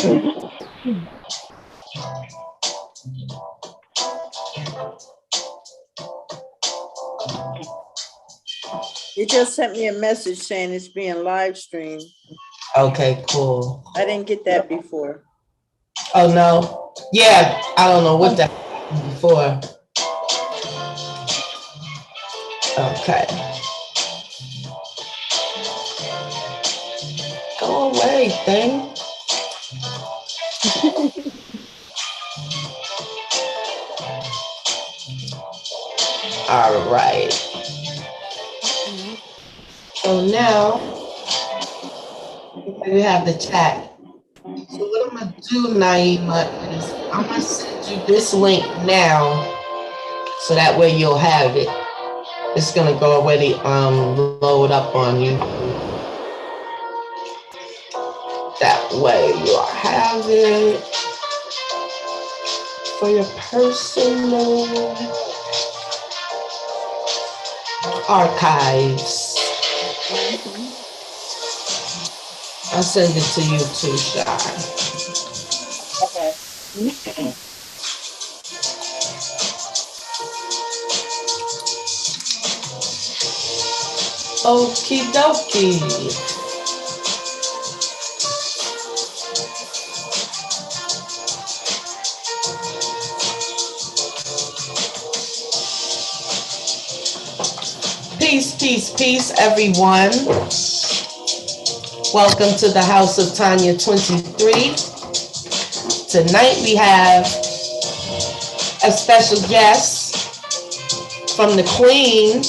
You just sent me a message saying it's being live streamed. Okay, cool. I didn't get that before. Oh no. Yeah, I don't know what that happened before. Okay. Go away, thing. All right. So now we have the chat. So what I'm gonna do, Niema, is I'm gonna send you this link now, so that way you'll have it. It's gonna go already load up on you. That way you'll have it for your personal archives. I'll send it to you too, Shy. Okay. Okie dokie. Peace, peace, peace, everyone. Welcome to the House of Tonya 23. Tonight we have a special guest from the Queen.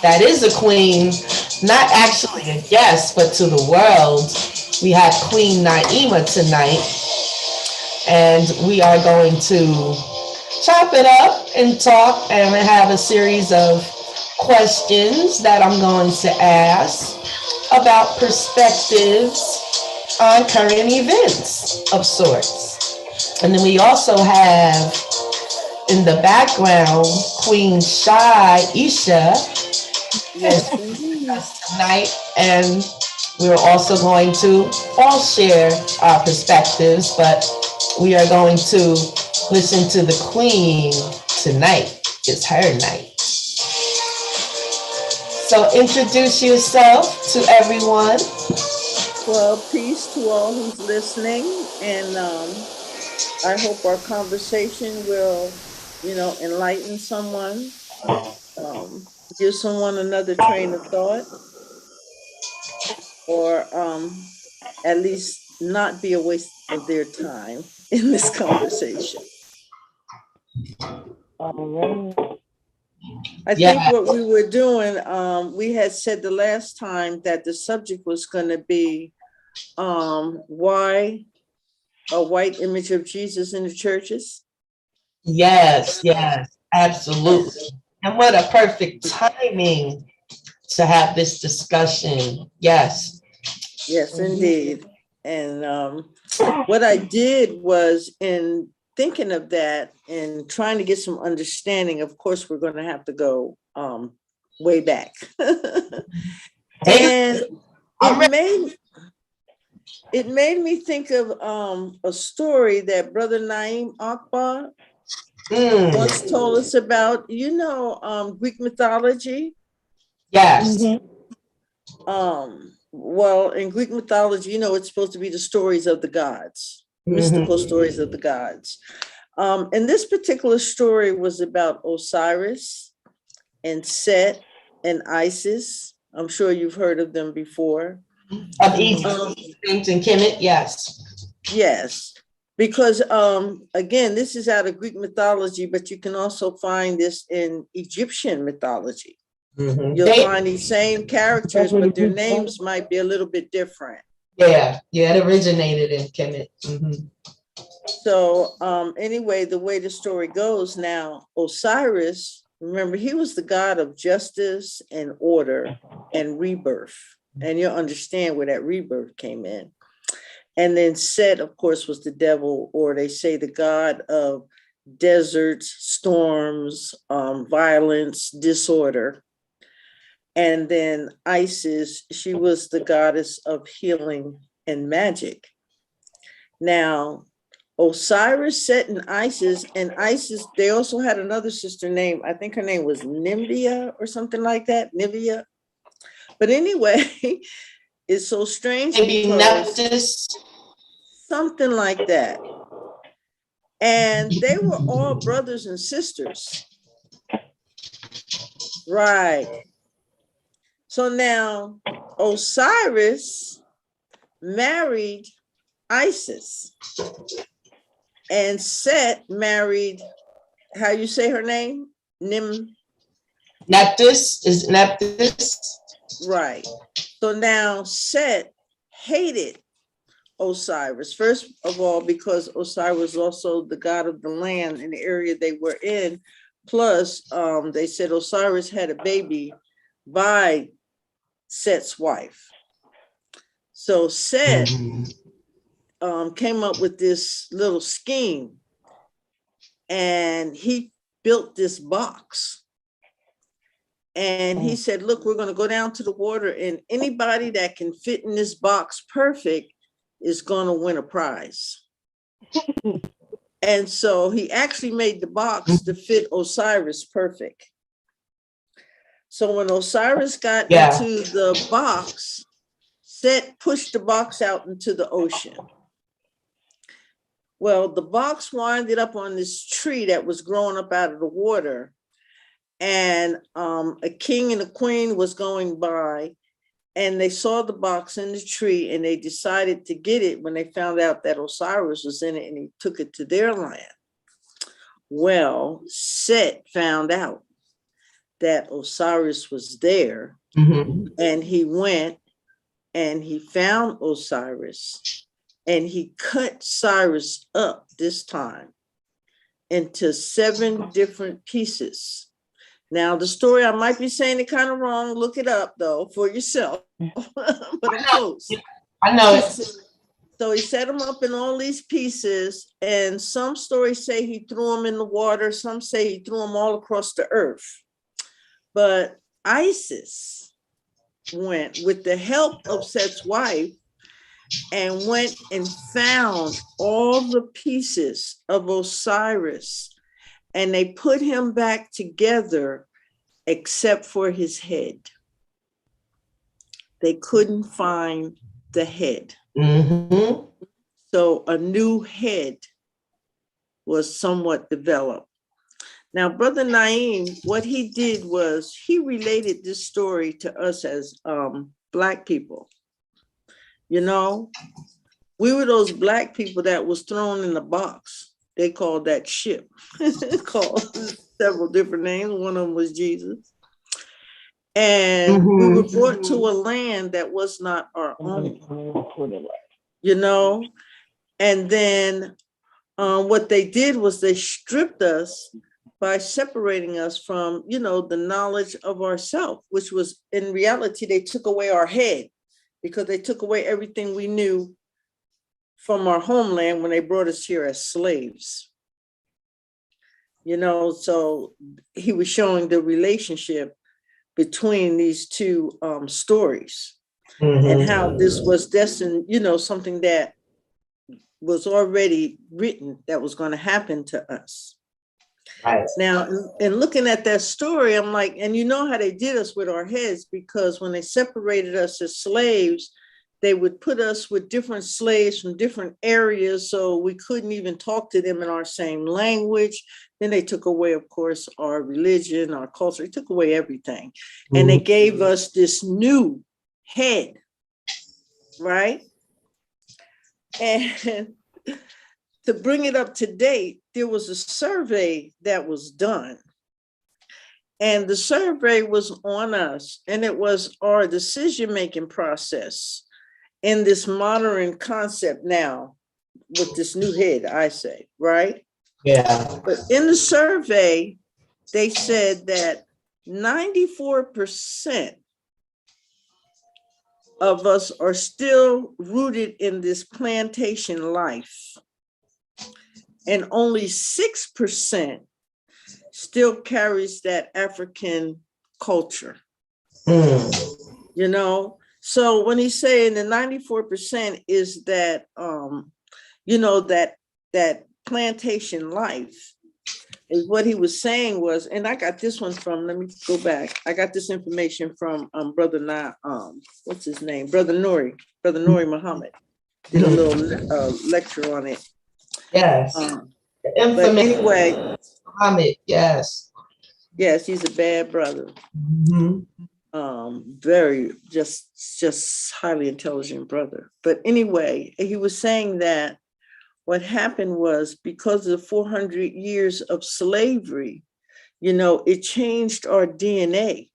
That is a queen, not actually a guest, but to the world. We have Queen Niema tonight, and we are going to chop it up and talk and have a series of questions that I'm going to ask about perspectives on current events of sorts. And then we also have in the background Queen Shiesha tonight, and we're also going to all share our perspectives, but we are going to listen to the Queen tonight. It's her night. So introduce yourself to everyone. Well, peace to all who's listening, and I hope our conversation will, enlighten someone, give someone another train of thought, or at least not be a waste of their time in this conversation. I think what we were doing, we had said the last time that the subject was going to be why a white image of Jesus in the churches. Yes, absolutely. And what a perfect timing to have this discussion. Yes. Yes, indeed. And what I did was, in thinking of that and trying to get some understanding, of course, we're going to have to go way back. And it made me think of a story that Brother Naeem Akbar once told us about. Greek mythology? Yes. Well, in Greek mythology, it's supposed to be the stories of the gods, mystical stories of the gods. And this particular story was about Osiris and Set and Isis. I'm sure you've heard of them before. Of Egypt and Kemet, yes. Yes, because again, this is out of Greek mythology, but you can also find this in Egyptian mythology. You'll find these same characters, but their names might be a little bit different. Yeah, it originated in Kemet. So anyway, the way the story goes now, Osiris, remember, he was the god of justice and order and rebirth. And you'll understand where that rebirth came in. And then Set, of course, was the devil, or they say the god of deserts, storms, violence, disorder. And then Isis, she was the goddess of healing and magic. Now, Osiris, Set, and Isis, they also had another sister name. I think her name was Nimvia or something like that, Nivea. But anyway, it's so strange Maybe because Nephthys. something like that. And they were all brothers and sisters. Right. So now Osiris married Isis, and Set married, how you say her name? Nephthys is Nephthys. Right. So now Set hated Osiris, first of all, because Osiris was also the god of the land in the area they were in. Plus, they said Osiris had a baby by Set's wife. So Set came up with this little scheme, and he built this box. And he said, look, we're going to go down to the water, and anybody that can fit in this box perfect is going to win a prize. And so he actually made the box to fit Osiris perfect. So when Osiris got into the box, Set pushed the box out into the ocean. Well, the box winded up on this tree that was growing up out of the water. And a king and a queen was going by, and they saw the box in the tree, and they decided to get it when they found out that Osiris was in it, and he took it to their land. Well, Set found out that Osiris was there, and he went and he found Osiris, and he cut Cyrus up this time into 7 different pieces. Now, the story, I might be saying it kind of wrong. Look it up, though, for yourself. But I'm close. I know it. So he set them up in all these pieces, and some stories say he threw them in the water. Some say he threw them all across the earth. But Isis went with the help of Set's wife and went and found all the pieces of Osiris, and they put him back together except for his head. They couldn't find the head. So a new head was somewhat developed. Now, Brother Naeem, what he did was he related this story to us as Black people. You know, we were those Black people that was thrown in the box. They called that ship. Called several different names. One of them was Jesus. And we were brought to a land that was not our own, you know. And then what they did was they stripped us by separating us from, you know, the knowledge of ourselves, which was, in reality, they took away our head, because they took away everything we knew from our homeland when they brought us here as slaves. You know, so he was showing the relationship between these two stories, and how this was destined, you know, something that was already written that was going to happen to us. Right. Now, in looking at that story, I'm like, and you know how they did us with our heads, because when they separated us as slaves, they would put us with different slaves from different areas, so we couldn't even talk to them in our same language. Then they took away, of course, our religion, our culture. They took away everything. And they gave us this new head, right? And to bring it up to date, there was a survey that was done. And the survey was on us, and it was our decision-making process in this modern concept now with this new head, I say, right? Yeah. But in the survey, they said that 94% of us are still rooted in this plantation life, and only 6% still carries that African culture. You know, so when he's saying the 94% is that, that plantation life is what he was saying was, and I got this one from, let me go back. I got this information from Brother what's his name? Brother Nuri Muhammad did a little lecture on it. Yes. But anyway, Muhammad, yes. Yes, he's a bad brother. Very just highly intelligent brother. But anyway, he was saying that what happened was because of the 400 years of slavery, it changed our DNA,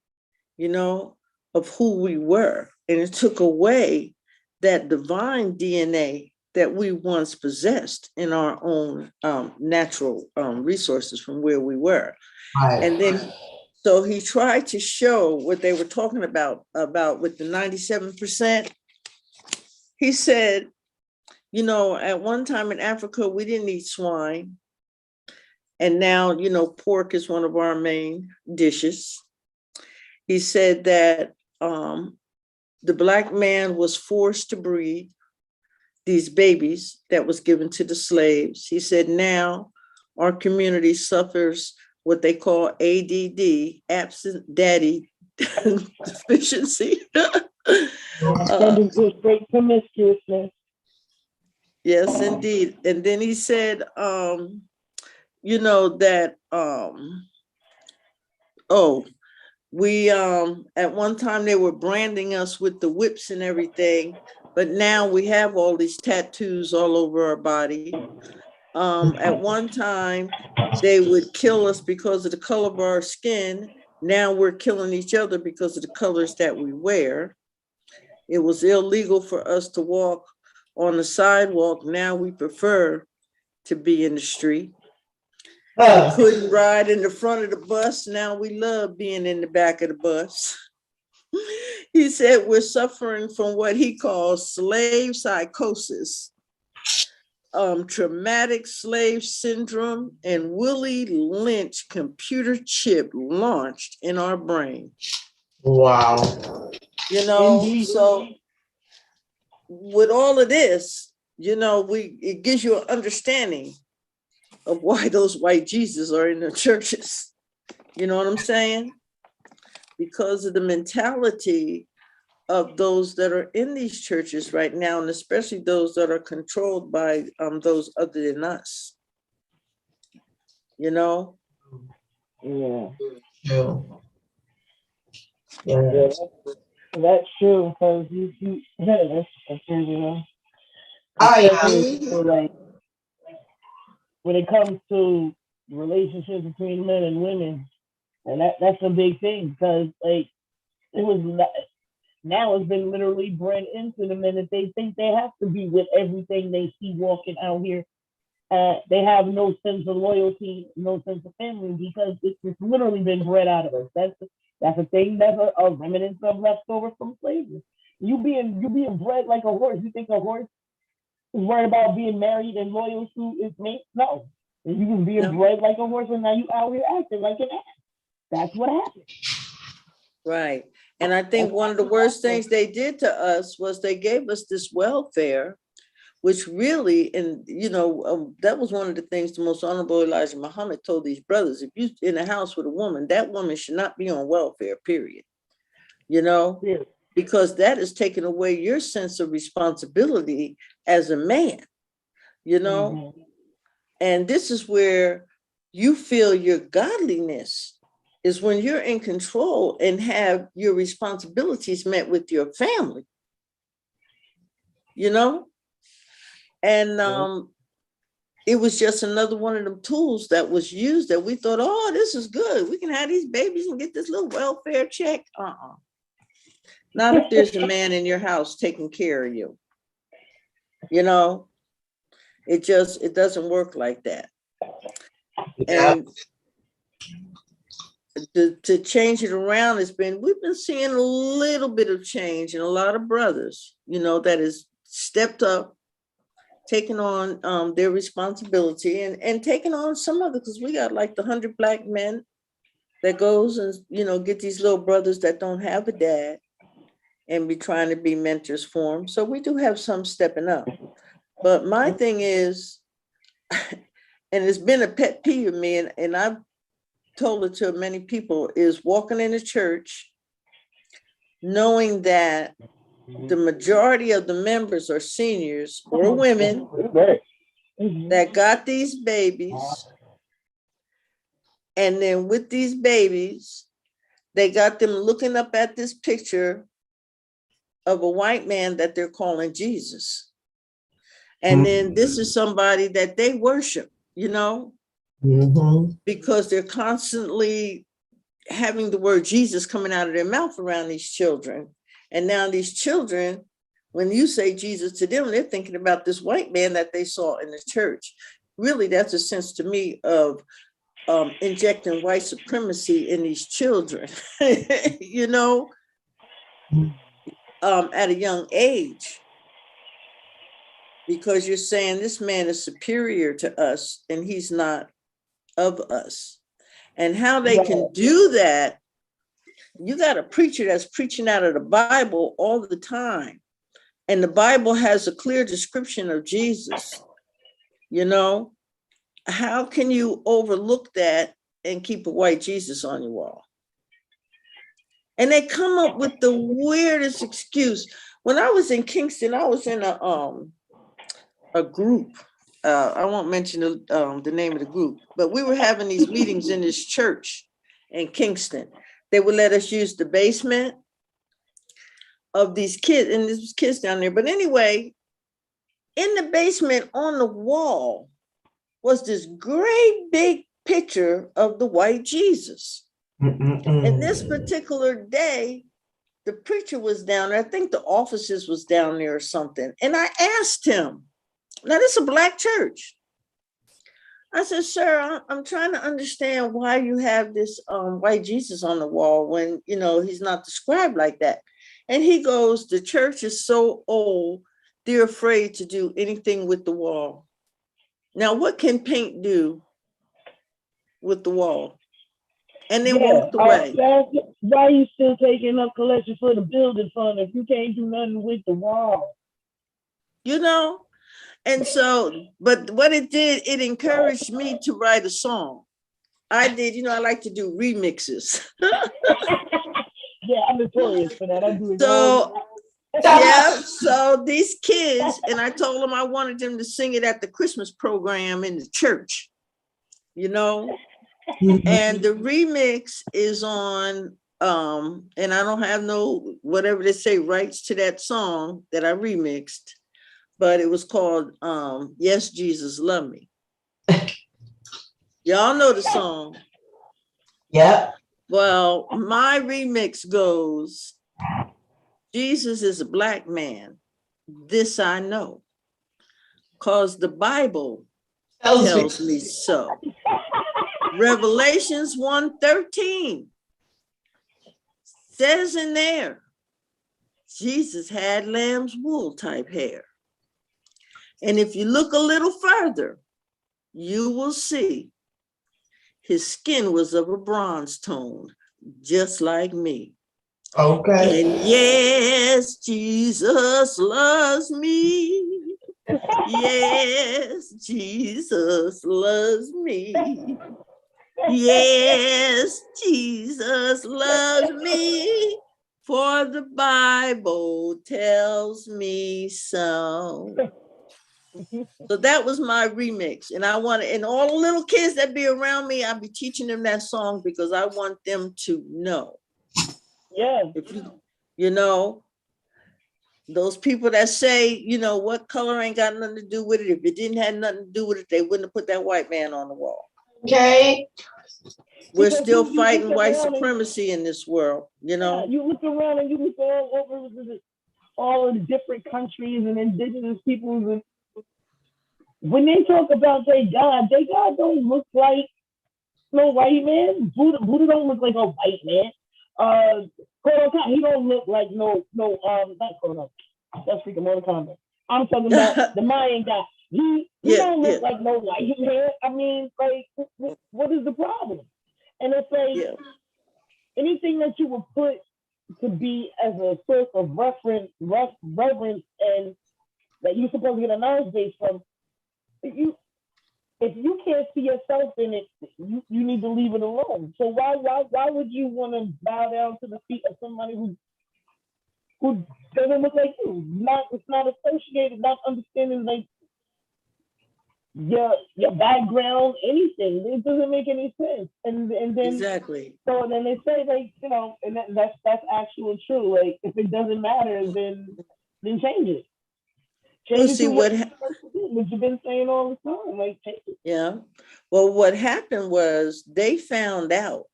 of who we were. And it took away that divine DNA that we once possessed in our own natural resources from where we were. Right. And then, so he tried to show what they were talking about with the 97%. He said, at one time in Africa, we didn't eat swine. And now, pork is one of our main dishes. He said that the Black man was forced to breed these babies that was given to the slaves. He said now our community suffers what they call ADD, absent daddy deficiency. Great promiscuousness. Yes, indeed. And then he said, that, we, at one time they were branding us with the whips and everything, but now we have all these tattoos all over our body. At one time, they would kill us because of the color of our skin. Now we're killing each other because of the colors that we wear. It was illegal for us to walk on the sidewalk. Now we prefer to be in the street. We couldn't ride in the front of the bus. Now we love being in the back of the bus. He said we're suffering from what he calls slave psychosis, traumatic slave syndrome, and Willie Lynch computer chip launched in our brain. Wow. Indeed. So with all of this, it gives you an understanding of why those white Jesus are in the churches. You know what I'm saying? Because of the mentality of those that are in these churches right now, and especially those that are controlled by those other than us. Yeah. Yeah. That's true, because that's true, like when it comes to relationships between men and women, and that's a big thing, because like now it's been literally bred into them, and that they think they have to be with everything they see walking out here. They have no sense of loyalty, no sense of family, because it's literally been bred out of us. That's a thing that's a remnant of leftover from slavery. You being bred like a horse. You think a horse is worried about being married and loyal to its mate? No. You can be bred like a horse, and now you out here acting like an ass. That's what happened. Right. And I think one of the worst things they did to us was they gave us this welfare, which really, and that was one of the things the most honorable Elijah Muhammad told these brothers: if you're in a house with a woman, that woman should not be on welfare, period. Because that is taking away your sense of responsibility as a man, And this is where you feel your godliness is when you're in control and have your responsibilities met with your family, And it was just another one of them tools that was used that we thought, oh, this is good. We can have these babies and get this little welfare check. Not if there's a man in your house taking care of you. It doesn't work like that. And to change it around we've been seeing a little bit of change in a lot of brothers, that has stepped up, taking on their responsibility and taking on some other, because we got like the 100 Black men that goes and, get these little brothers that don't have a dad and be trying to be mentors for them. So we do have some stepping up. But my thing is, and it's been a pet peeve of me, and I've told it to many people, is walking in the church knowing that the majority of the members are seniors or women that got these babies. And then with these babies, they got them looking up at this picture of a white man that they're calling Jesus. And then this is somebody that they worship, you know, because they're constantly having the word Jesus coming out of their mouth around these children. And now these children, when you say Jesus to them, they're thinking about this white man that they saw in the church. Really, that's a sense to me of injecting white supremacy in these children, you know, at a young age. Because you're saying this man is superior to us and he's not of us. And how they can do that, you got a preacher that's preaching out of the Bible all the time. And the Bible has a clear description of Jesus. You know, how can you overlook that and keep a white Jesus on your wall? And they come up with the weirdest excuse. When I was in Kingston, I was in a group. I won't mention the name of the group, but we were having these meetings in this church in Kingston. They would let us use the basement of these kids, and this was kids down there. But anyway, in the basement on the wall was this great big picture of the white Jesus. And this particular day, the preacher was down there. I think the offices was down there or something. And I asked him, now this is a Black church. I said, sir, I'm trying to understand why you have this white Jesus on the wall when, you know, he's not described like that. And he goes, the church is so old, they're afraid to do anything with the wall. Now, what can paint do with the wall? And then walked away. Why are you still taking up collection for the building fund if you can't do nothing with the wall? You know? And so, but what it did, it encouraged me to write a song. I did, you know, I like to do remixes. Yeah, I'm notorious for that. I do it. So, yeah, so these kids, and I told them I wanted them to sing it at the Christmas program in the church, you know, and the remix is on, and I don't have no, whatever they say, rights to that song that I remixed, but it was called Yes, Jesus Love Me. Y'all know the song. Yeah. Well, my remix goes, Jesus is a Black man. This I know, because the Bible tells me so. Revelations 1:13 says in there, Jesus had lamb's wool type hair. And if you look a little further, you will see his skin was of a bronze tone, just like me. Okay. And yes, Jesus loves me. Yes, Jesus loves me. Yes, Jesus loves me. For the Bible tells me so. So that was my remix. And I want to, and all the little kids that be around me, I'll be teaching them that song because I want them to know. Yeah. If you know, those people that say, you know, what color ain't got nothing to do with it. If it didn't have nothing to do with it, they wouldn't have put that white man on the wall. Okay. We're still fighting white supremacy in this world, you know? Yeah, you look around and you look all over all of the different countries and indigenous peoples, and when they talk about their God don't look like no white man. Buddha don't look like a white man. He don't look like not Kodokan. That's freaking Mortal Kombat. I'm talking about the Mayan guy. He don't look like no white man. I mean, like, what is the problem? And it's like anything that you would put to be as a source of reverence and that you're supposed to get a knowledge base from, if you can't see yourself in it, you need to leave it alone. So why would you want to bow down to the feet of somebody who doesn't look like you? It's not associated, not understanding like your background, anything. It doesn't make any sense. And then Exactly. so then they say like, you know, and that's actual true. Like if it doesn't matter, then change it. Well, Change it see to what what you've been saying all the time. Like change it. yeah. Well, what happened was they found out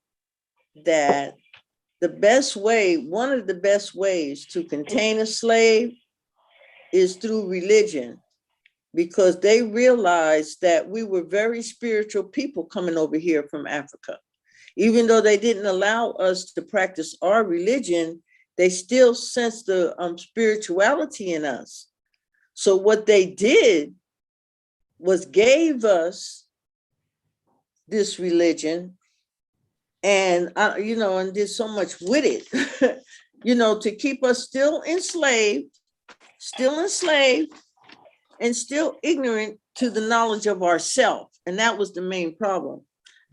that one of the best ways to contain a slave is through religion, because they realized that we were very spiritual people coming over here from Africa. Even though they didn't allow us to practice our religion, they still sensed the spirituality in us. So what they did was gave us this religion and, and did so much with it, to keep us still enslaved and still ignorant to the knowledge of ourself. And that was the main problem,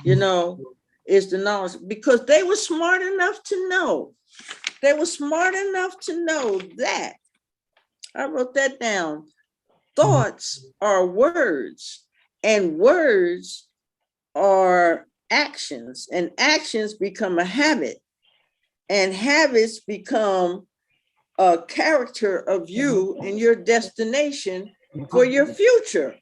is the knowledge, because they were smart enough to know. They were smart enough to know that. I wrote that down. Thoughts are words, and words are actions, and actions become a habit, and habits become a character of you and your destination for your future,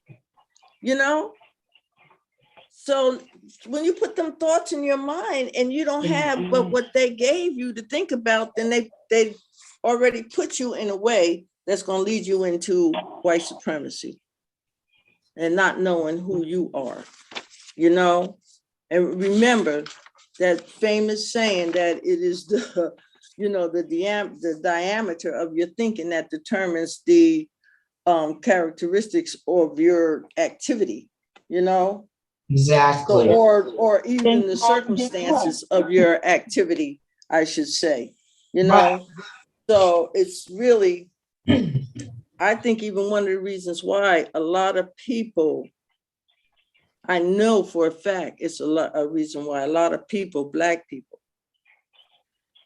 So when you put them thoughts in your mind and you don't have but what they gave you to think about, then they already put you in a way that's going to lead you into white supremacy and not knowing who you are, And remember that famous saying that it is the diameter of your thinking that determines the characteristics of your activity, Exactly. So, or even the circumstances of your activity, I should say, So it's really, I think even one of the reasons why a lot of people, I know for a fact, it's a reason why a lot of people, Black people,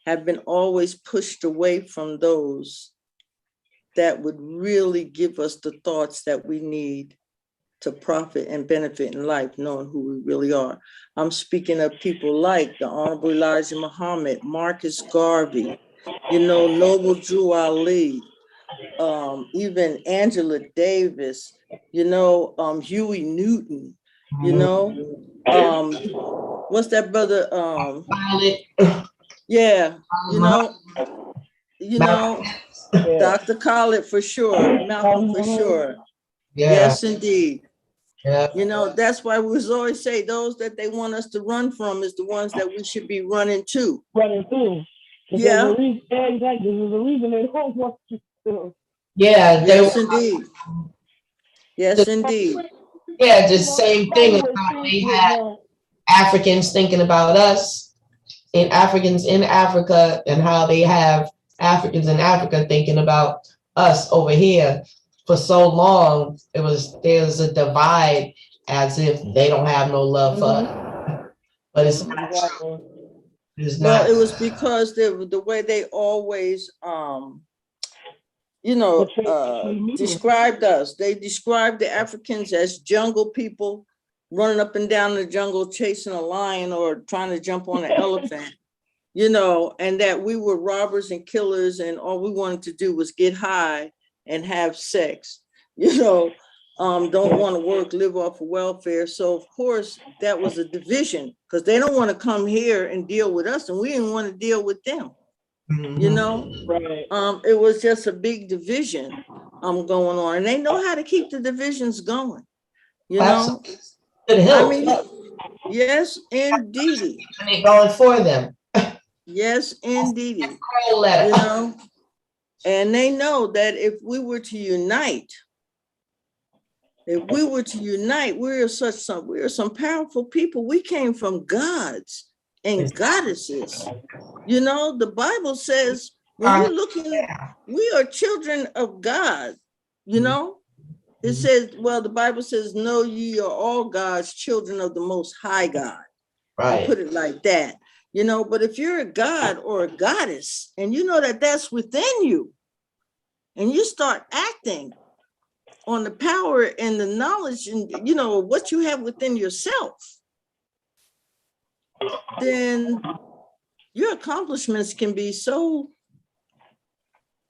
have been always pushed away from those that would really give us the thoughts that we need to profit and benefit in life, knowing who we really are. I'm speaking of people like the Honorable Elijah Muhammad, Marcus Garvey, Noble Drew Ali, even Angela Davis, Huey Newton, what's that brother? Yeah, Dr. Khaled for sure, Malcolm for sure. Yeah. Yes, indeed. Yeah. That's why we always say those that they want us to run from is the ones that we should be running to. Yeah. Exactly. There's a reason they don't want you to. Yeah. Yes, indeed. Yes, indeed. Yeah, the same thing. They had Africans thinking about us, and Africans in Africa, and how they have Africans in Africa thinking about us over here. For so long, there's a divide, as if they don't have no love for us. But it's not true. It's not. Well, it was because the way they always described us. They described the Africans as jungle people running up and down the jungle chasing a lion or trying to jump on an elephant, and that we were robbers and killers, and all we wanted to do was get high and have sex, don't want to work, live off of welfare. So of course that was a division, because they don't want to come here and deal with us, and we didn't want to deal with them. Right. It was just a big division going on, and they know how to keep the divisions going. I mean, yes, indeed. And they going for them. Yes, indeed. And they know that if we were to unite, we are some powerful people. We came from gods and goddesses. The Bible says when you're looking, we are children of God. You know, it says, well, the Bible says, know ye are all God's children of the most high God. Right. I put it like that, you know, but if you're a god or a goddess and you know that that's within you and you start acting on the power and the knowledge and, you know, what you have within yourself, then your accomplishments can be so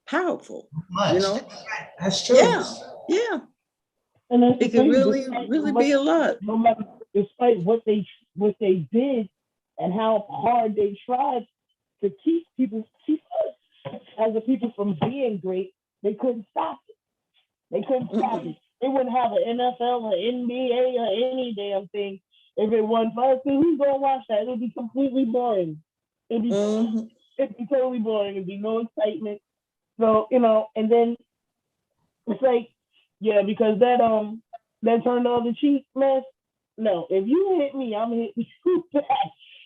powerful, Much. you know? That's true. Yeah. And that's the It can thing, really, despite really what- be a lot. No matter, despite what they did and how hard they tried to keep us as a people from being great, they couldn't stop it. They couldn't stop it. They wouldn't have an NFL or NBA or any damn thing if it wasn't for us. Who's gonna watch that? It would be completely boring. It'd be totally boring. It'd be no excitement. So, you know, and then it's like, yeah, because that turned the other cheek, man. No, if you hit me, I'm hitting you back.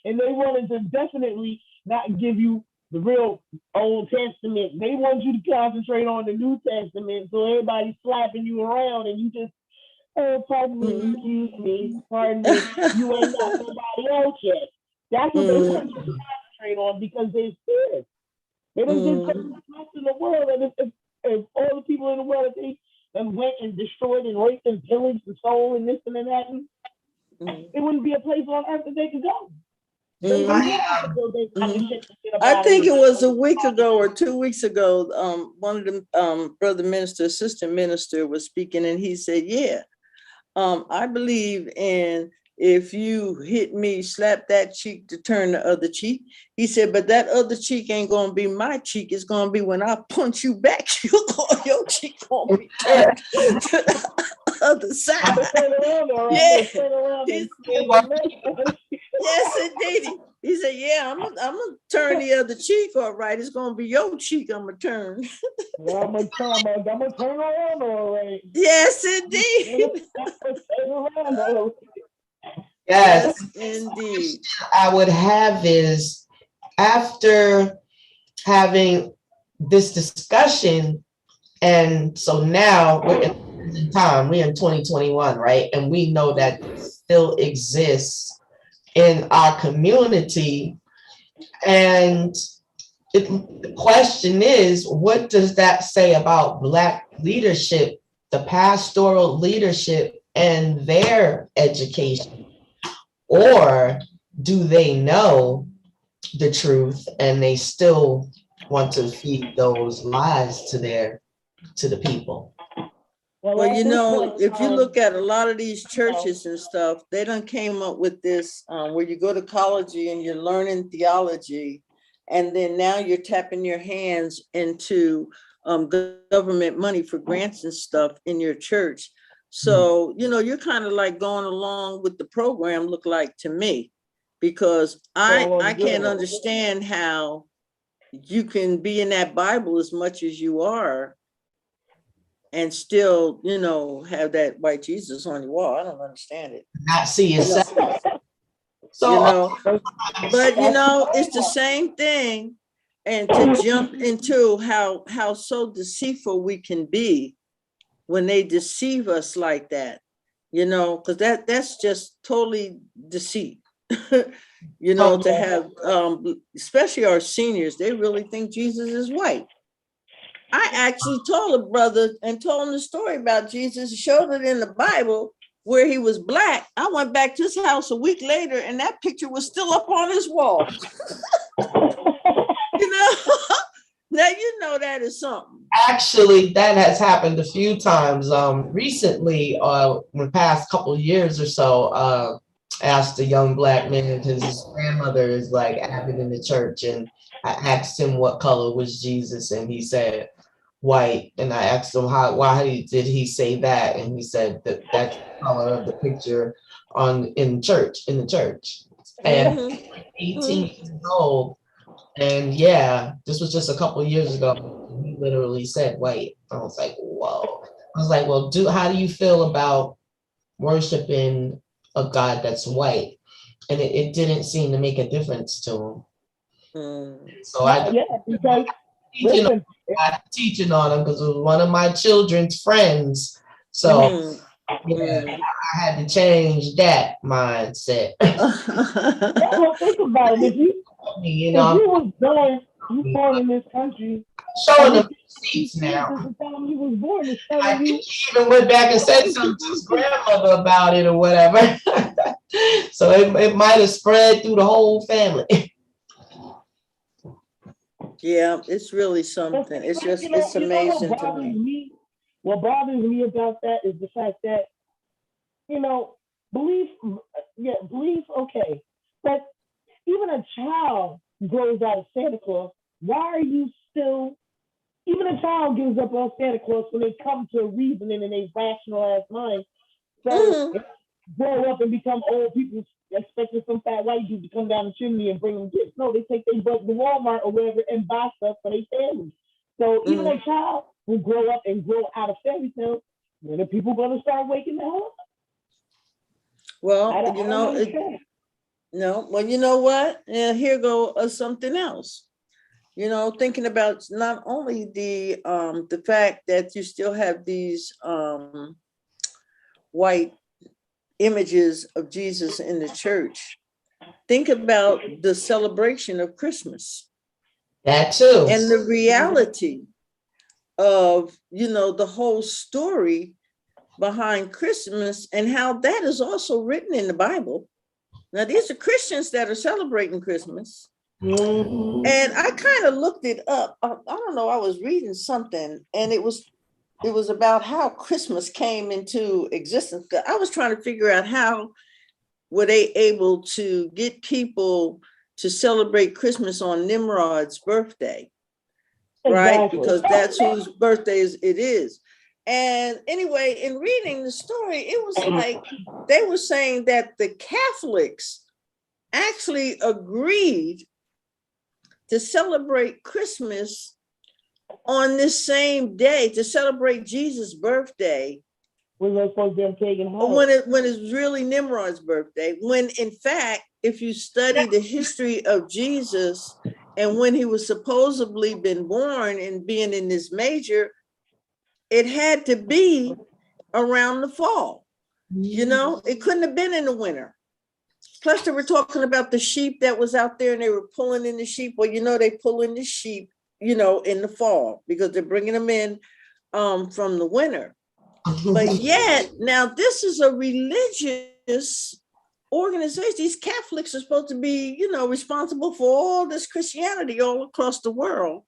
And they wanted to definitely not give you the real Old Testament. They want you to concentrate on the New Testament. So everybody's slapping you around and you just, oh, pardon me, excuse me, pardon me. You ain't got nobody else yet. That's what they want you to concentrate on because they're scared. They don't just take much in the world. And if all the people in the world, if they went and destroyed and raped and pillaged the soul and this and that, it wouldn't be a place on earth that they could go. I think it was a week ago or 2 weeks ago. One of them, brother minister, assistant minister, was speaking, and he said, "Yeah, I believe in if you hit me, slap that cheek to turn the other cheek." He said, "But that other cheek ain't gonna be my cheek. It's gonna be when I punch you back. Your cheek gonna be turned to the other side." Yeah. Yes, indeed. He said, "Yeah, I'm gonna turn the other cheek. All right, it's gonna be your cheek. I'm gonna turn." Well, I'm gonna turn around, all right. Yes, indeed. Yes, indeed. I would have is after having this discussion, and so now we're in time, we're in 2021, right? And we know that it still exists in our community. And the question is, what does that say about Black leadership, the pastoral leadership, and their education? Or do they know the truth and they still want to feed those lies to the people? Well, you know, if you look at a lot of these churches and stuff, they done came up with this where you go to college and you're learning theology, and then now you're tapping your hands into government money for grants and stuff in your church. So, you know, you're kind of like going along with the program, look like to me, because I can't understand how you can be in that Bible as much as you are and still, you know, have that white Jesus on your wall. I don't understand it. Not see yourself. So, you know, but you know, it's the same thing. And to jump into how so deceitful we can be when they deceive us like that, you know, because that's just totally deceit. You know, to have especially our seniors, they really think Jesus is white. I actually told a brother and told him the story about Jesus, showed it in the Bible where he was Black. I went back to his house a week later and that picture was still up on his wall. You know, now you know that is something. Actually, that has happened a few times. Recently, in the past couple of years or so, asked a young Black man, his grandmother is like avid in the church, and I asked him what color was Jesus, and he said white. And I asked him why did he say that, and he said that's the color of the picture in the church. And 18 years old, and yeah, this was just a couple of years ago. He literally said white. I was like, whoa. I was like, well, how do you feel about worshiping a God that's white? And it didn't seem to make a difference to him. So yeah, because Listen, teaching on them because it was one of my children's friends. So yeah, I had to change that mindset. well, think about it. You If know, you born in this country, showing them everything you receipts see now. since the time you was born is I telling think you. he even went back and said something to his grandmother about it or whatever. So it might have spread through the whole family. Yeah, it's really something. It's just, it's amazing to me. What bothers me about that is the fact that, belief, belief, okay. But even a child grows out of Santa Claus. Why are you still, even a child gives up on Santa Claus when they come to a reasoning in a rationalized mind. So grow up and become old people expecting some fat white dude to come down the chimney and bring them gifts. No, they take their butt to Walmart or wherever and buy stuff for their family. So even a child will grow up and grow out of fairy tales. When are people going to start waking the hell up? Well, you know what? Yeah, here go something else. Thinking about not only the fact that you still have these white images of Jesus in the church. Think about the celebration of Christmas. That too. And the reality of, the whole story behind Christmas and how that is also written in the Bible. Now, these are Christians that are celebrating Christmas. And I kind of looked it up. I don't know, I was reading something and it was about how Christmas came into existence. I was trying to figure out how were they able to get people to celebrate Christmas on Nimrod's birthday, right? Because that's whose birthday it is. And anyway, in reading the story, it was like they were saying that the Catholics actually agreed to celebrate Christmas on this same day, to celebrate Jesus' birthday. When it's really Nimrod's birthday, when in fact, if you study the history of Jesus and when he was supposedly been born and being in this major, it had to be around the fall. It couldn't have been in the winter. Plus, they were talking about the sheep that was out there and they were pulling in the sheep. Well, they pull in the sheep, in the fall because they're bringing them in from the winter. But yet, now this is a religious organization. These Catholics are supposed to be, responsible for all this Christianity all across the world.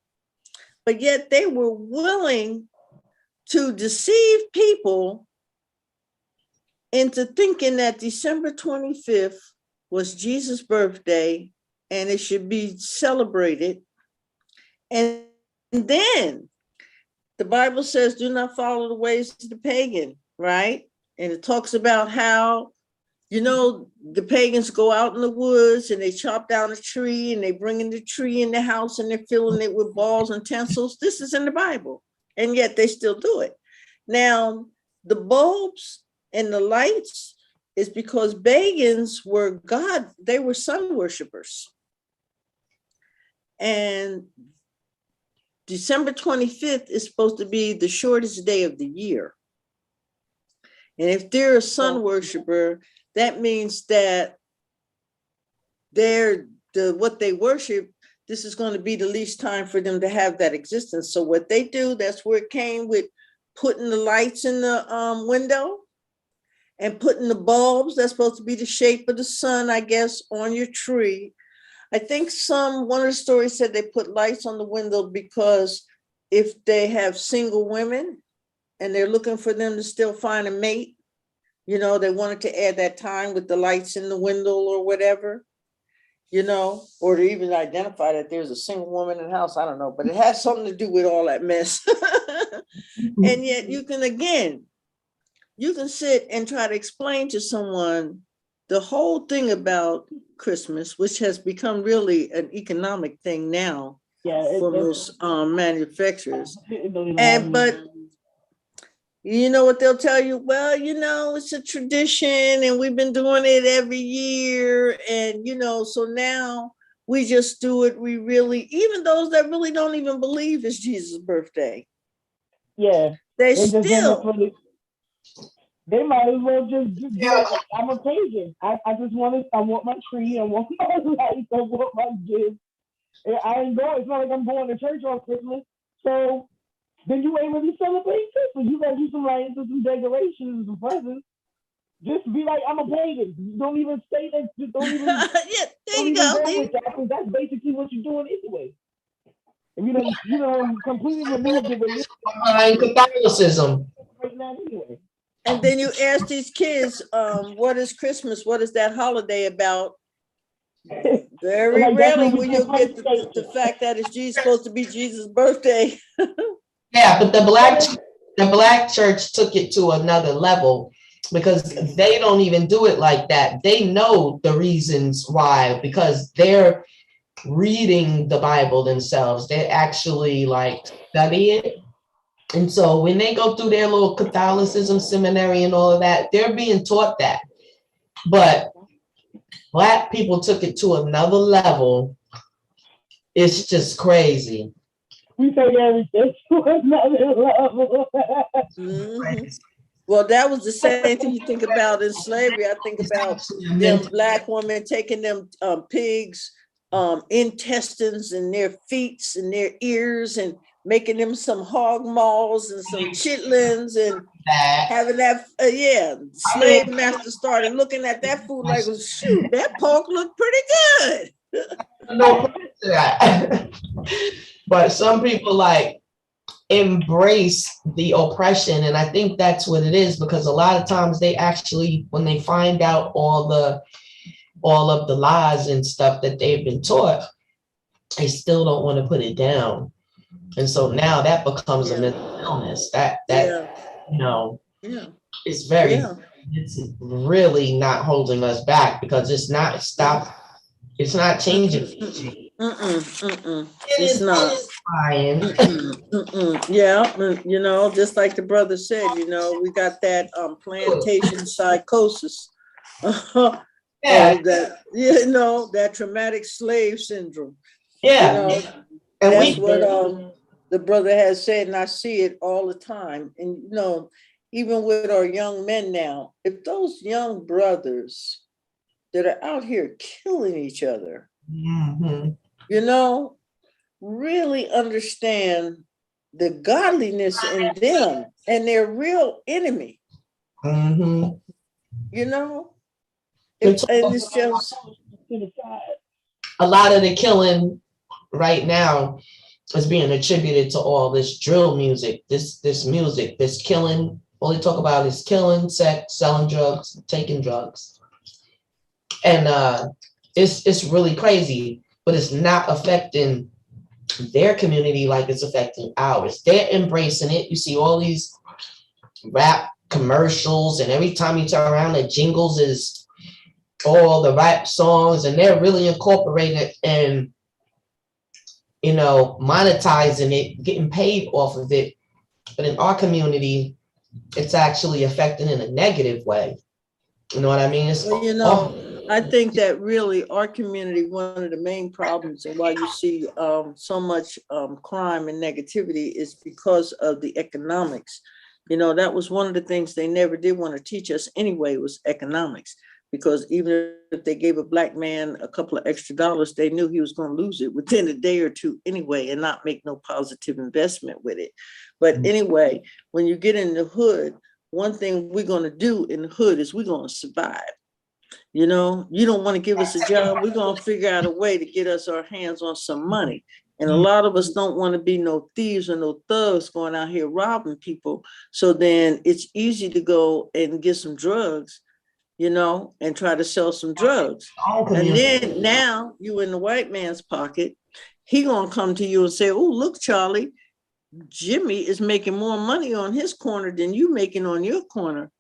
But yet they were willing to deceive people into thinking that December 25th was Jesus' birthday and it should be celebrated. And then the Bible says, do not follow the ways of the pagan, right? And it talks about how, the pagans go out in the woods and they chop down a tree and they bring in the tree in the house and they're filling it with balls and tinsels. This is in the Bible. And yet they still do it. Now, the bulbs and the lights is because pagans were they were sun worshipers. And December 25th is supposed to be the shortest day of the year. And if they're a sun worshiper, that means that what they worship, this is going to be the least time for them to have that existence. So what they do, that's where it came with putting the lights in the window and putting the bulbs, that's supposed to be the shape of the sun, I guess, on your tree. I think one of the stories said they put lights on the window because if they have single women and they're looking for them to still find a mate, they wanted to add that time with the lights in the window or whatever, or to even identify that there's a single woman in the house. I don't know, but it has something to do with all that mess. And yet you can sit and try to explain to someone the whole thing about Christmas, which has become really an economic thing now for most manufacturers. But you know what they'll tell you? Well, it's a tradition and we've been doing it every year. And, so now we just do it. We really, even those that really don't even believe it's Jesus' birthday, Yeah. they They just in it still, for the. They might as well just do it. I'm a pagan. I just want to. I want my tree. I want my lights. I want my gifts. I ain't going. It's not like I'm going to church on Christmas. So then you ain't really celebrating Christmas. You gotta do some lights and some decorations and some presents. Just be like, I'm a pagan. Don't even say that. Just yeah, there don't you even go. go with that because that's basically what you're doing anyway. And you don't completely remove the religion Behind Catholicism. right now anyway. And then you ask these kids, what is Christmas? What is that holiday about? Very Like that's rarely what we will do you get Christmas. the fact that it's supposed to be Jesus' birthday. Yeah, but the black church took it to another level because they don't even do it like that. They know the reasons why, because they're reading the Bible themselves. They actually like study it. And so when they go through their little Catholicism seminary and all of that, they're being taught that. But Black people took it to another level. It's just crazy. We take everything to another level. Mhm. Well, that was the same thing you think about in slavery. I think about them Black women taking them pigs intestines in their feet and their ears and making them some hog maws and some chitlins and having that, slave master started looking at that food like, well, shoot, that pork looked pretty good. No, but some people like embrace the oppression, and I think that's what it is, because a lot of times they actually, when they find out all of the lies and stuff that they've been taught, they still don't want to put it down. And so now that becomes a mental illness that you know, Yeah. it's very, Yeah. it's really not holding us back, because it's not it's not changing. It's not. Yeah, you know, just like the brother said, you know, we got that plantation psychosis. Yeah. That, you know, that traumatic slave syndrome. Yeah. You know, And that's what the brother has said, and I see it all the time. And you know, even with our young men now, if those young brothers that are out here killing each other, you know, really understand the godliness in them and their real enemy, you know, and it's just a lot of the killing right now is being attributed to all this drill music, this music, this killing. All they talk about is killing, sex, selling drugs, taking drugs. And it's really crazy, but it's not affecting their community like it's affecting ours. They're embracing it. You see all these rap commercials, and every time you turn around, the jingles is all the rap songs, and they're really incorporating it and, you know, monetizing it, getting paid off of it. But in our community, it's actually affecting in a negative way. You know what I mean? It's, well, you know, I think that really our community, one of the main problems and why you see so much crime and negativity is because of the economics. You know, that was one of the things they never did want to teach us anyway, was economics. Because even if they gave a Black man a couple of extra dollars, they knew he was going to lose it within a day or two anyway and not make no positive investment with it. But anyway, when you get in the hood, one thing we're going to do in the hood is we're going to survive. You know, you don't want to give us a job, we're going to figure out a way to get us our hands on some money. And a lot of us don't want to be no thieves or no thugs going out here robbing people. So then it's easy to go and get some drugs, you know, and try to sell some drugs. And then now you in the white man's pocket, he gonna come to you and say, oh, look, Charlie, Jimmy is making more money on his corner than you making on your corner,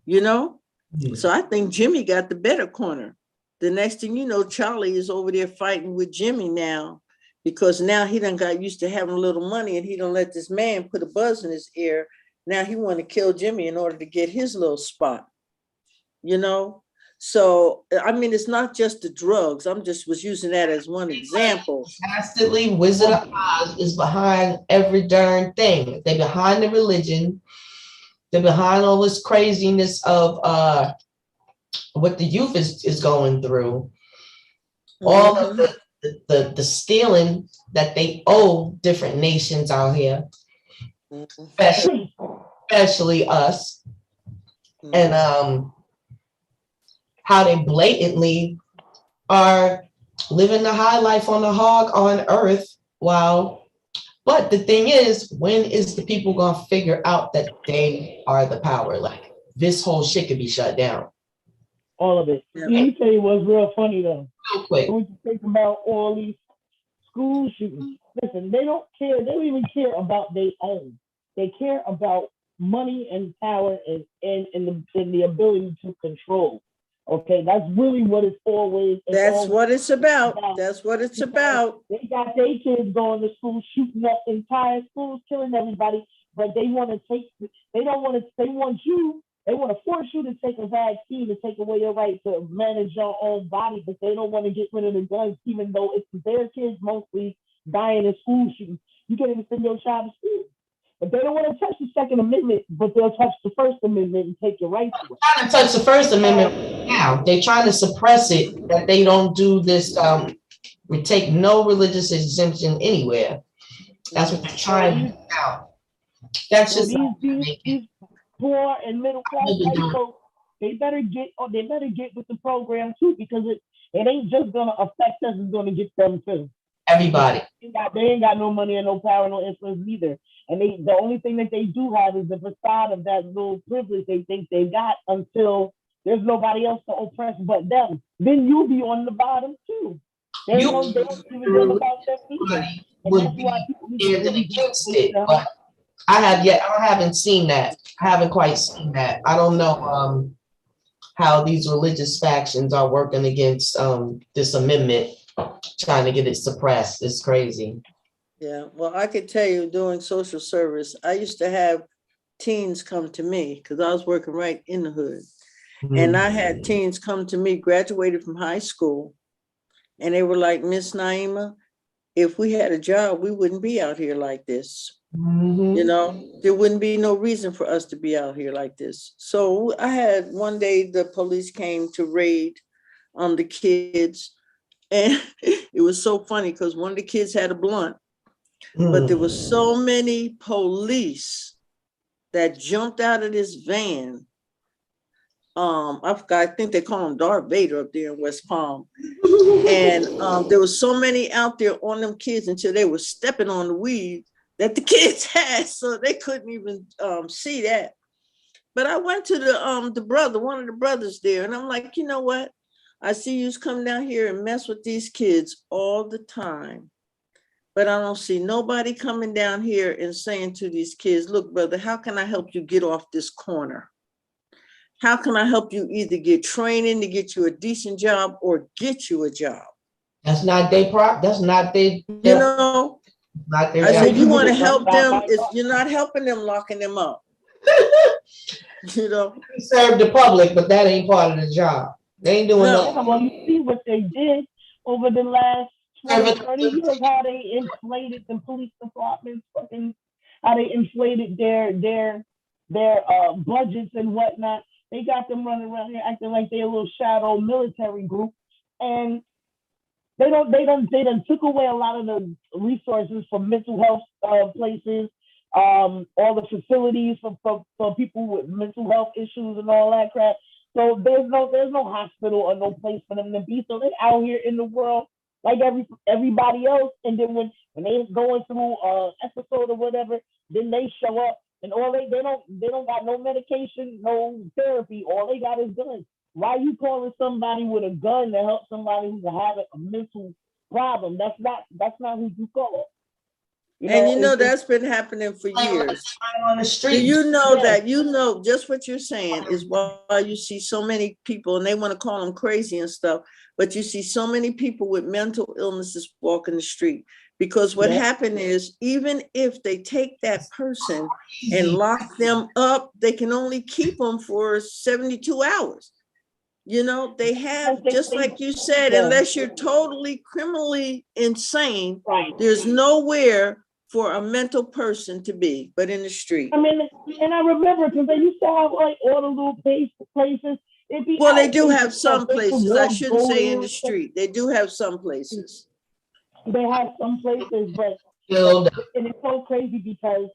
you know? So I think Jimmy got the better corner. The next thing you know, Charlie is over there fighting with Jimmy now, because now he done got used to having a little money, and he don't let this man put a buzz in his ear. Now he want to kill Jimmy in order to get his little spot, you know? So, I mean, it's not just the drugs. I'm just was using that as one example. Constantly, Wizard of Oz is behind every darn thing. They're behind the religion. They're behind all this craziness of what the youth is going through. All of the stealing that they owe different nations out here, especially us, and how they blatantly are living the high life on the hog on earth. Wow. But the thing is, when is the people gonna figure out that they are the power? Like this whole shit could be shut down. All of it. Let me tell you what's real funny though. Real quick. When you think about all these school shootings, listen, they don't care. They don't even care about their own. They care about money and power and the ability to control. Okay, that's really what it's always. That's what it's about. That's what it's about. They got their kids going to school, shooting up entire schools, killing everybody, but they want to take. They don't want to. They want you. They want to force you to take a vaccine to take away your right to manage your own body, but they don't want to get rid of the guns, even though it's their kids mostly dying in school shootings. You can't even send your child to school. But they don't want to touch the Second Amendment, but they'll touch the First Amendment and take your rights away. They're trying to touch the First Amendment now. They're trying to suppress it, that they don't do this, we take no religious exemption anywhere. That's what they're trying to do now. That's just these poor and middle class folks, they better get with the program too, because it ain't just gonna affect us, it's gonna get them too. Everybody. They ain't got no money and no power, no influence either. And the only thing that they do have is the facade of that little privilege they think they got until there's nobody else to oppress but them. Then you'll be on the bottom too. They don't even know about them either. Would be against it, but I haven't seen that. I haven't quite seen that. I don't know how these religious factions are working against this amendment, trying to get it suppressed. It's crazy. Yeah, well, I could tell you doing social service, I used to have teens come to me because I was working right in the hood. And I had teens come to me, graduated from high school, and they were like, Miss Niema, if we had a job, we wouldn't be out here like this. You know, there wouldn't be no reason for us to be out here like this. So I had one day the police came to raid on the kids. And it was so funny because one of the kids had a blunt, but there was so many police that jumped out of this van. I forgot, I think they call him Darth Vader up there in West Palm. And there was so many out there on them kids until they were stepping on the weed that the kids had, so they couldn't even see that. But I went to the brother, one of the brothers there, and I'm like, you know what? I see you come down here and mess with these kids all the time, but I don't see nobody coming down here and saying to these kids, look, brother, how can I help you get off this corner? How can I help you either get training to get you a decent job or get you a job? That's not their that's not their, you know, not their I job. said, you want to help them, if you're not helping them, locking them up. You know, serve the public, but that ain't part of the job. They ain't doing no. Well, you see what they did over the last 20, 30 years, how they inflated the police departments, how they inflated their budgets and whatnot. They got them running around here acting like they're a little shadow military group, and they done took away a lot of the resources from mental health places, all the facilities for people with mental health issues and all that crap. So there's no hospital or no place for them to be. So they out here in the world like everybody else. And then when they going through episode or whatever, then they show up and all they don't got no medication, no therapy. All they got is guns. Why are you calling somebody with a gun to help somebody who's having a mental problem? That's not who you call. That's been happening for years. On the street. Do you know that, just what you're saying is why you see so many people, and they want to call them crazy and stuff, but you see so many people with mental illnesses walking the street. Because what happened is, even if they take that person and lock them up, they can only keep them for 72 hours. You know, they have, They just think- like you said, yeah. unless you're totally criminally insane, Right. there's nowhere for a mental person to be but in the street. I mean, and I remember because they used to have like all the little places. It'd be Well, they out do places have stuff. some They could places. I walk, shouldn't go say there in the and stuff. street. They do have some places. They have some places, but Filled. and it's so crazy because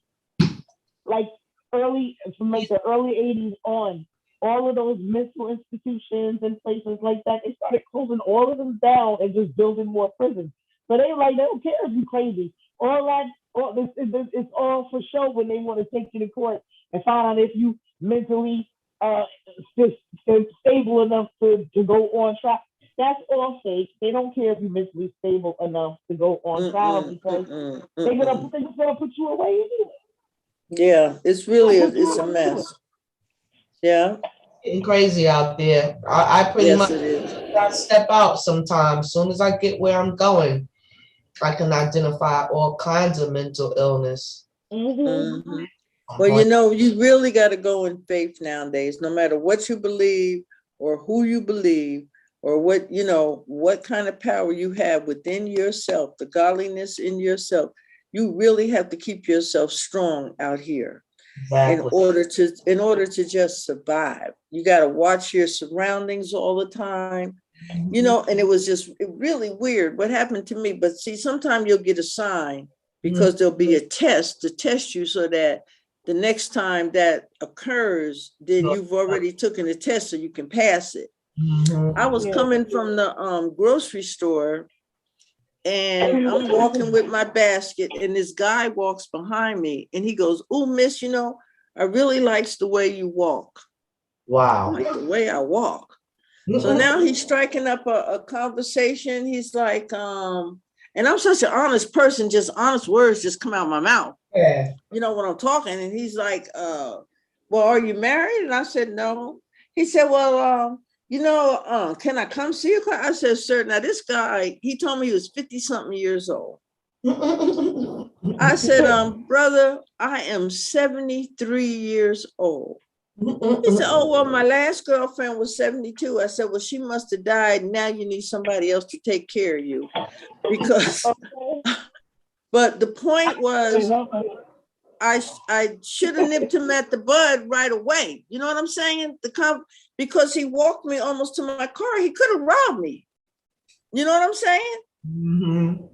like from like the early 80s on, all of those mental institutions and places like that, they started closing all of them down and just building more prisons. So they don't care if you're crazy. It's all for show when they want to take you to court and find out if you mentally stable enough to go on trial. That's all fake. They don't care if you're mentally stable enough to go on trial because they're gonna put you away anyway. Yeah, it's really it's a mess. Yeah. Getting crazy out there. I pretty much Yes, it is. gotta step out sometimes. As soon as I get where I'm going, I can identify all kinds of mental illness. Mhm. Well, you know, you really got to go in faith nowadays, no matter what you believe or who you believe or what, you know, what kind of power you have within yourself, the godliness in yourself. You really have to keep yourself strong out here. Exactly. In order to just survive. You got to watch your surroundings all the time. You know, and it was just really weird what happened to me. But see, sometimes you'll get a sign because there'll be a test to test you so that the next time that occurs, then you've already taken the test so you can pass it. I was coming from the grocery store and I'm walking with my basket and this guy walks behind me and he goes, "Oh, miss, you know, I really likes the way you walk." Wow. I'm like, the way I walk. So now he's striking up a conversation. He's like, and I'm such an honest person, just honest words just come out of my mouth. Yeah. You know, when I'm talking, and he's like, well, are you married? And I said, no. He said, well, you know, can I come see you? I said, sir. Now this guy, he told me he was 50 something years old. I said, brother, I am 73 years old. He said, oh, well, my last girlfriend was 72. I said, well, she must have died. Now you need somebody else to take care of you. Because, but the point was, I should have nipped him at the bud right away. You know what I'm saying? Because he walked me almost to my car. He could have robbed me. You know what I'm saying?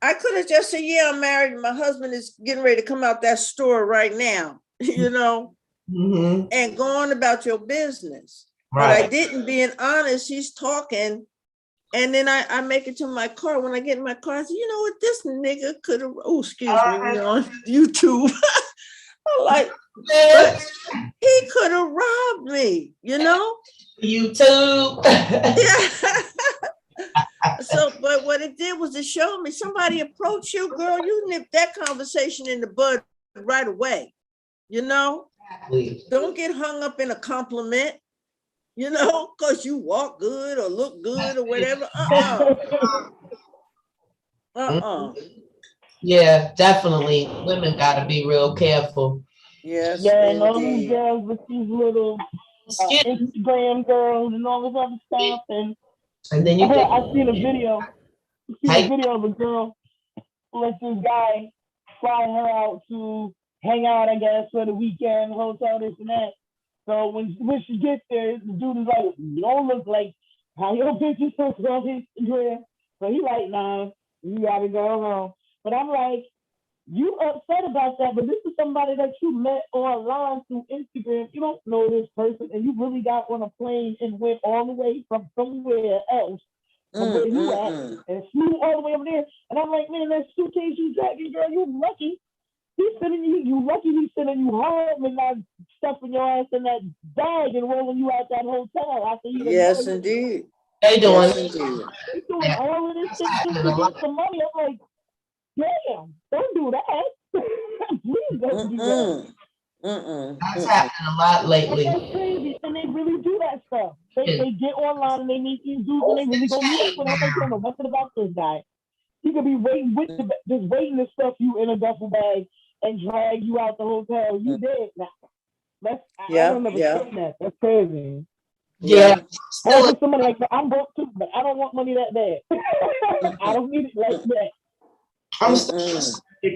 I could have just said, yeah, I'm married. My husband is getting ready to come out that store right now, you know, and go on about your business. Right. But I didn't, being honest, he's talking. And then I make it to my car. When I get in my car, I said, you know what, this nigga could have, oh, excuse me, we're on YouTube. I'm like, but he could have robbed me, you know? YouTube. Yeah. So, but what it did was it showed me somebody approached you, girl, you nipped that conversation in the bud right away, you know? Exactly. Don't get hung up in a compliment, you know, because you walk good or look good or whatever. Yeah, definitely. Women got to be real careful. Yes. Yeah, and all these girls with these little Instagram girls and all this other stuff. And then I seen a video. Of a girl who let this guy fly her out to hang out, I guess, for the weekend, hotel, this and that. So when she gets there, the dude is like, you don't look like how your pictures look on Instagram. So he like, nah, you gotta go home. But I'm like, you upset about that, but this is somebody that you met online through Instagram. You don't know this person, and you really got on a plane and went all the way from somewhere else, from where you at, and flew all the way over there. And I'm like, man, that suitcase you dragging, girl, you lucky. He's sending you lucky he's sending you home and not stuffing your ass in that bag and rolling you out that hotel after you. Yes, indeed. They doing. Yes, indeed. He's doing all of this shit just to get some money. I'm like, damn, don't do that. Please don't do that. That's happening a lot lately. That's crazy, and they really do that stuff. They get online and they meet these dudes and they really go meet up with them. I'm like, I don't know nothing about this guy. He could be waiting just waiting to stuff you in a duffel bag and drag you out the hotel. You dead now. I don't know that. That's crazy. Yeah, Yeah. Or still, for somebody like that, I'm broke too, but I don't want money that bad. I don't need it like that. I'm still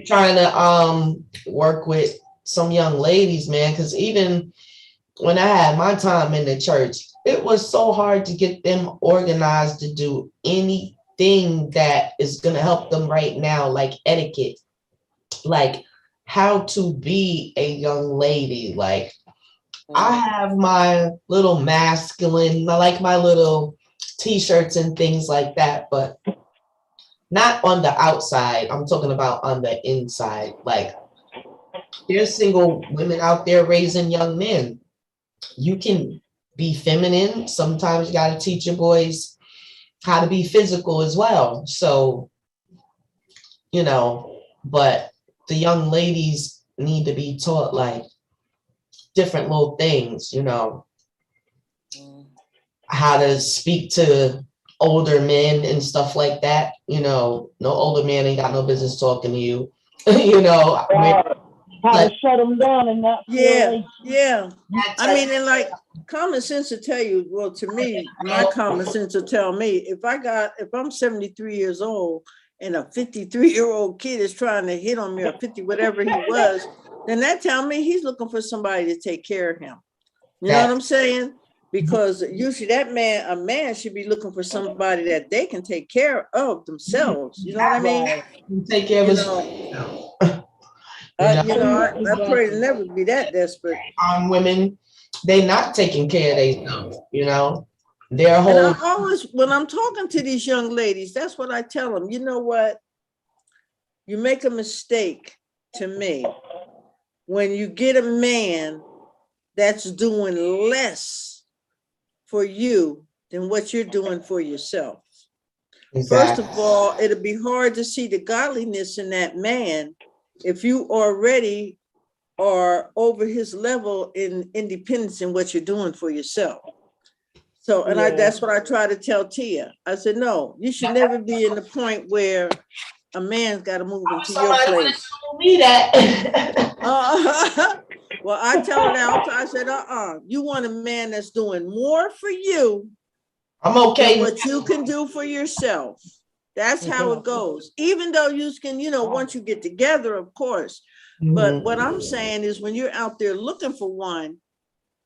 trying to work with some young ladies, man, because even when I had my time in the church, it was so hard to get them organized to do anything that is going to help them right now, like etiquette, like how to be a young lady. Like, I have my little masculine, I like my little t-shirts and things like that, but not on the outside. I'm talking about on the inside. Like, there's single women out there raising young men. You can be feminine. Sometimes you got to teach your boys how to be physical as well. So, but the young ladies need to be taught like different little things, how to speak to older men and stuff like that. No older man ain't got no business talking to you. How Like, to shut them down and not feel Yeah, like yeah. I mean, and like common sense will tell you, well, to me, my common sense will tell me if I'm 73 years old and a 53-year-old kid is trying to hit on me or 50, whatever he was, then that tell me he's looking for somebody to take care of him. You know what I'm saying? Because usually a man should be looking for somebody that they can take care of themselves. You know what I mean? take care of You us. know, I Exactly. pray to never be that desperate. Women, they not taking care of themselves, their And whole. I always, when I'm talking to these young ladies, that's what I tell them. You know what? You make a mistake to me when you get a man that's doing less for you than what you're doing for yourself. First of all, it'll be hard to see the godliness in that man if you already are over his level in independence in what you're doing for yourself. So, and that's what I try to tell Tia. I said, no, you should never be in the point where a man's got to move into your place. Me that. Well, I tell her that. I said, you want a man that's doing more for you. I'm okay. Than what you can do for yourself. That's how it goes. Even though you can, once you get together, of course. But what I'm saying is when you're out there looking for one,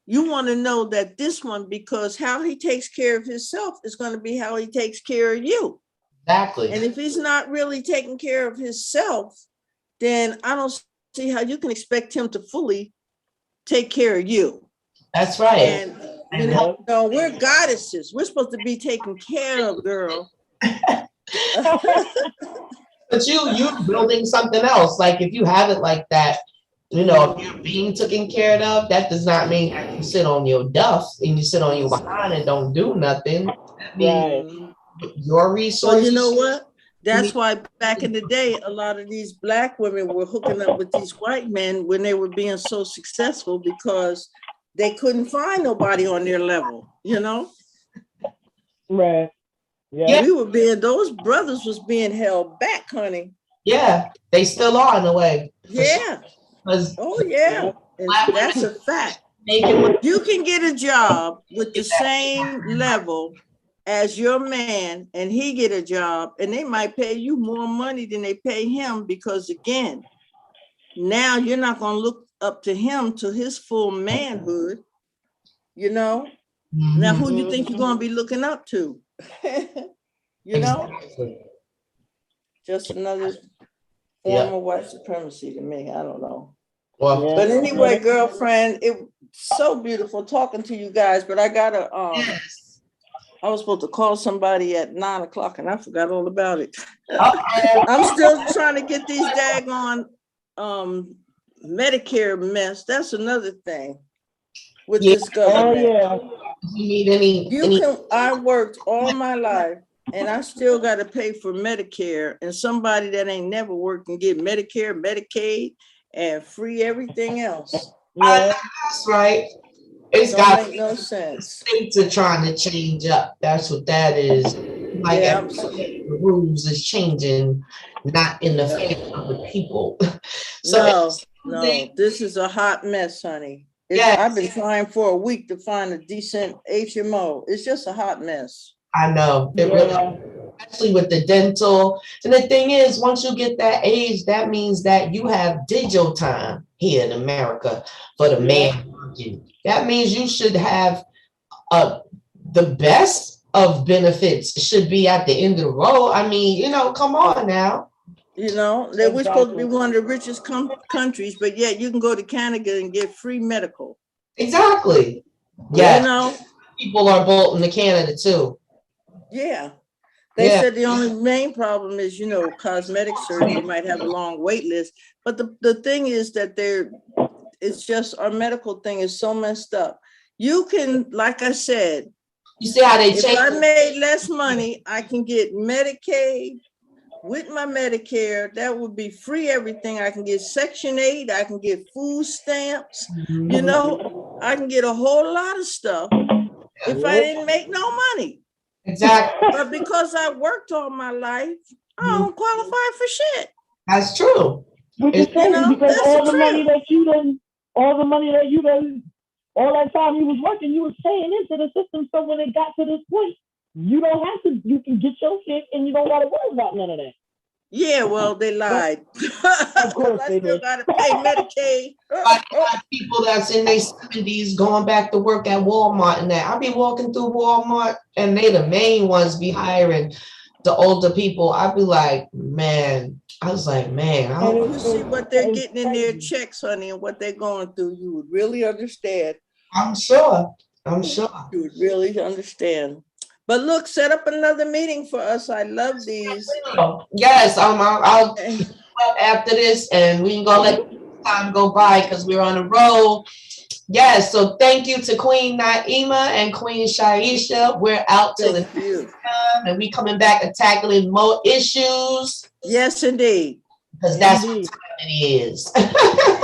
you want to know that this one, because how he takes care of himself is going to be how he takes care of you. Exactly. And if he's not really taking care of himself, then I don't see how you can expect him to fully take care of you. That's right. And no, we're goddesses. We're supposed to be taken care of, girl. But you're building something else. Like if you have it like that, if you're being taken care of, that does not mean you sit on your duff and you sit on your behind and don't do nothing. I mean, your resources. Well, you know what? That's why back in the day, a lot of these Black women were hooking up with these white men when they were being so successful because they couldn't find nobody on their level, Right. Yeah. Those brothers was being held back, honey. Yeah, they still are in a way. Yeah. Oh, yeah. And that's a fact. You can get a job with the same level as your man and he get a job and they might pay you more money than they pay him because, again, now you're not going to look up to him to his full manhood, Now, who you think you're going to be looking up to? Just another form of white supremacy to me. I don't know. Well, but anyway, girlfriend, it's so beautiful talking to you guys, but I gotta I was supposed to call somebody at 9:00 and I forgot all about it. I'm still trying to get these daggone Medicare mess. That's another thing with this government. I worked all my life and I still got to pay for Medicare, and somebody that ain't never worked can get Medicare, Medicaid, and free everything else. That's right. It's don't make no sense. States are trying to change up. That's what that is. Like the rules is changing, not in the favor of the people. So no, this is a hot mess, honey. I've been trying for a week to find a decent HMO. It's just a hot mess. I know. It really, especially with the dental. And the thing is, once you get that age, that means that you have digital time here in America for the man working. That means you should have the best of benefits should be at the end of the road. I mean, come on now. That we're supposed to be one of the richest countries, but yet you can go to Canada and get free medical. Exactly. Yeah. People are bolting to Canada too. Yeah. They said the only main problem is, cosmetic surgery might have a long wait list. But the thing is that it's just our medical thing is so messed up. You can, like I said, you see how they if I made less money, I can get Medicaid with my Medicare. That would be free everything. I can get Section 8. I can get food stamps. I can get a whole lot of stuff if I didn't make no money. Exactly. But because I worked all my life, I don't qualify for shit. That's true. Which is crazy because all the money that you done, all that time you was working, you was paying into the system. So when it got to this point, you don't have to, you can get your shit and you don't got to worry about none of that. Yeah, well, they lied. Of course I still got to pay Medicaid. People that's in their 70s going back to work at Walmart and that. I be walking through Walmart and they the main ones be hiring the older people. I be like, man. I was like, man. I don't you see what they're getting in their checks, honey, and what they're going through. You would really understand. I'm sure. You would really understand. But look, set up another meeting for us. I love these. Yes, I'll after this, and we can go let time go by because we're on the road. Yes, so thank you to Queen Niema and Queen Shiesha. We're out till the next time, and we coming back and tackling more issues. Yes, indeed. Because that's what time it is.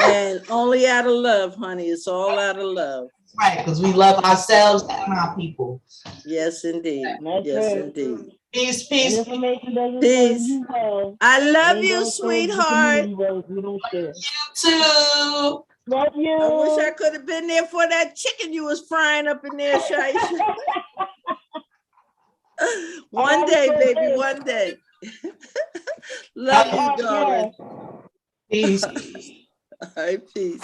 And only out of love, honey. It's all out of love. Right, because we love ourselves and our people. Yes, indeed. Yes, indeed. Peace, peace. Peace. I love you, sweetheart. You too. Love you. I wish I could have been there for that chicken you was frying up in there, Shiesha. One day, baby, one day. Love you, darling. Peace. All right, peace.